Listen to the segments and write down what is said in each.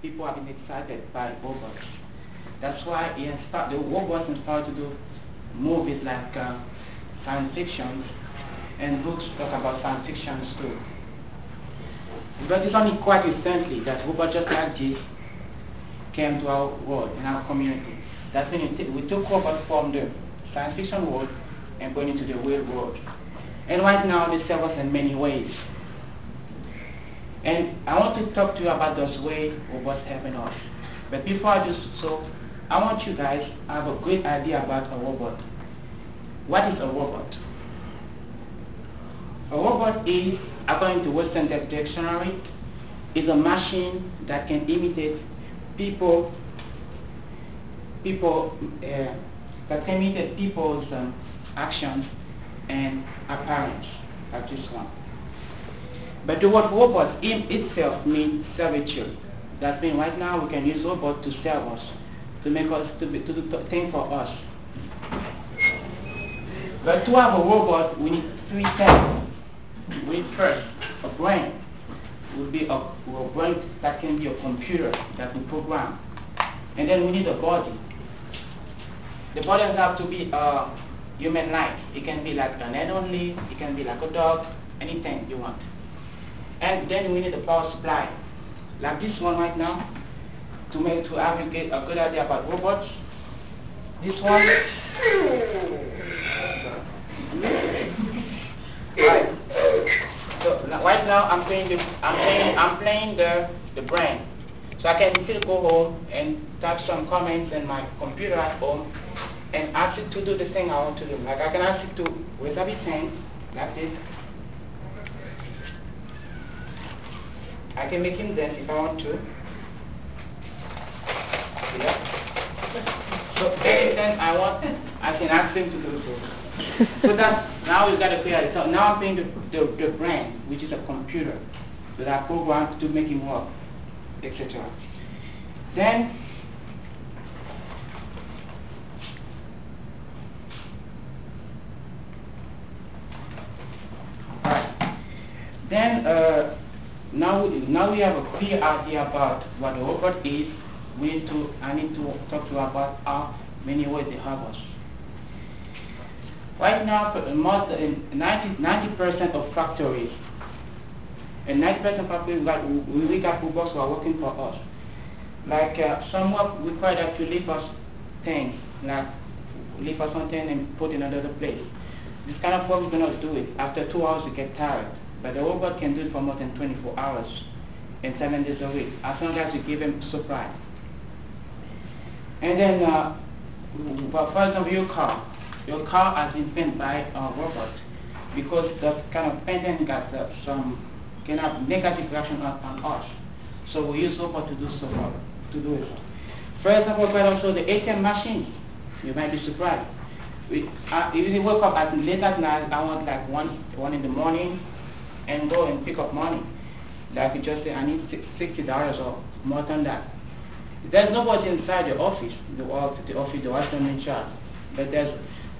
people have been excited by robots. That's why the robots inspired to do movies like science fiction, and books talk about science fiction too. But it's only quite recently that robots just like this came to our world, in our community. That's when we took robots from the science fiction world and put it into the real world. And right now they serve us in many ways. And I want to talk to you about those ways robots helping us. But before I do so, I want you guys to have a great idea about a robot. What is a robot? A robot is, according to Western Dictionary, is a machine that can imitate people's actions and appearance, like this one. But the word robot in itself means servitude. That means right now we can use robot to serve us, to make us to do things for us. But to have a robot, we need three things. We need first a brain. Will be a brain that can be a computer that we program, and then we need a body. The body doesn't have to be human-like. It can be like an head only. It can be like a dog. Anything you want. And then we need a power supply, like this one right now, to have you get a good idea about robots. This one. Right. So right now I'm playing the brain. So I can still go home and type some comments in my computer at home and ask it to do the thing I want to do. Like I can ask it to raise up its hand like this. I can make him dance if I want to. Yeah. So anything I want, I can ask him to do so. So that's, now we've got to clear it. So now I'm playing the brain, which is a computer that I programmed to make him work, etc. Then now we have a clear idea about what a robot is. I need to talk to you about how many ways they help us. Right now, 90% of factories, and 90% of factories we got robots who are working for us. Like some work require that you leave us things, like leave us something and put in another place. This kind of work we cannot do it. After 2 hours we get tired. But the robot can do it for more than 24 hours and 7 days a week, as long as you give him supply. And then, for example, your car has been painted by a robot, because the kind of painting got can have negative reaction on us. So we use robot to do so. For example, but also the ATM machine. You might be surprised. We usually wake up late at night. I want like one in the morning, and go and pick up money. Like you just say, I need $60 or more than that. There's nobody inside the office, the person in charge. But there's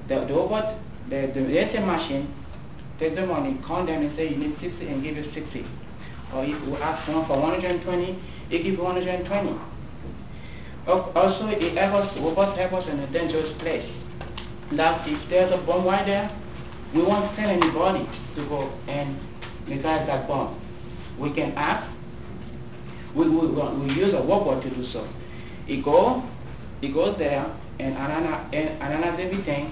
the robot, the ATM machine, take the money, count them and say you need 60 and give you 60. Or if you ask someone for 120, it gives you 120. Also, robots help us in a dangerous place. Like if there's a bomb right there, we won't send anybody to go and neutralize that bomb. We can ask. We use a robot to do so. It goes there and analyze everything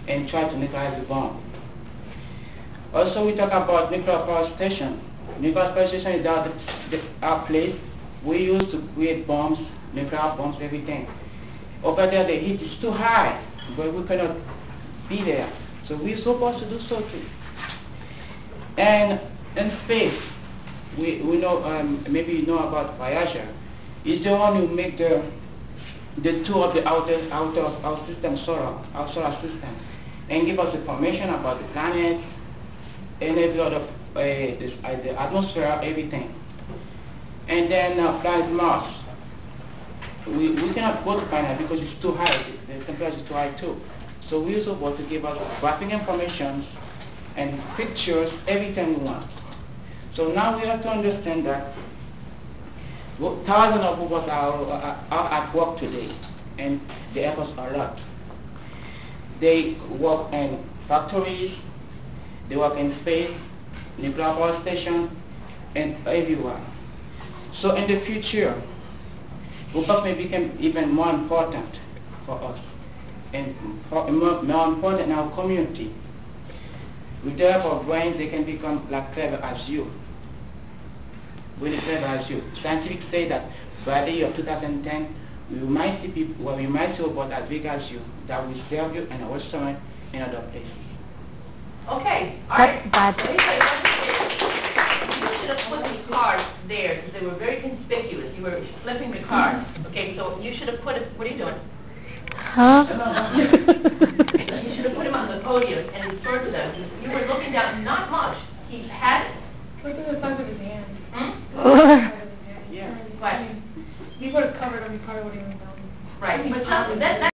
and try to neutralize the bomb. Also, we talk about nuclear power station. Nuclear power station is our place we use to create bombs, nuclear bombs, everything. Over there, the heat is too high, but we cannot be there. So we're supposed to do so too. And in space, we know, maybe you know about Voyager. It's the one who make the tour of the outer system, our solar system, and give us information about the planet and every other the atmosphere, everything. And then fly to Mars. We cannot go to planet because it's too high. The temperature is too high too. So we use a robot to give us graphic information and pictures, everything we want. So now we have to understand that Thousands of robots are at work today, and they help us a lot. They work in factories, they work in space, nuclear power station, and everywhere. So in the future, robots may become even more important for us, and more important in our community. With the help of brains, they can become like clever as you. Really clever as you. Scientists say that by the year 2010, we might see people, well, we might see robots as big as you that will serve you in a restaurant in other places. Okay, all right. You should have put the cards there because they were very conspicuous. You were flipping the cards. Okay, so you should have put it. What are you doing? Huh? You should have put him on the podium and inserted them. You were looking down, not much. He had it. Look at the size of his hand. Yeah. What? He would have covered every part of what he was doing. Right, but that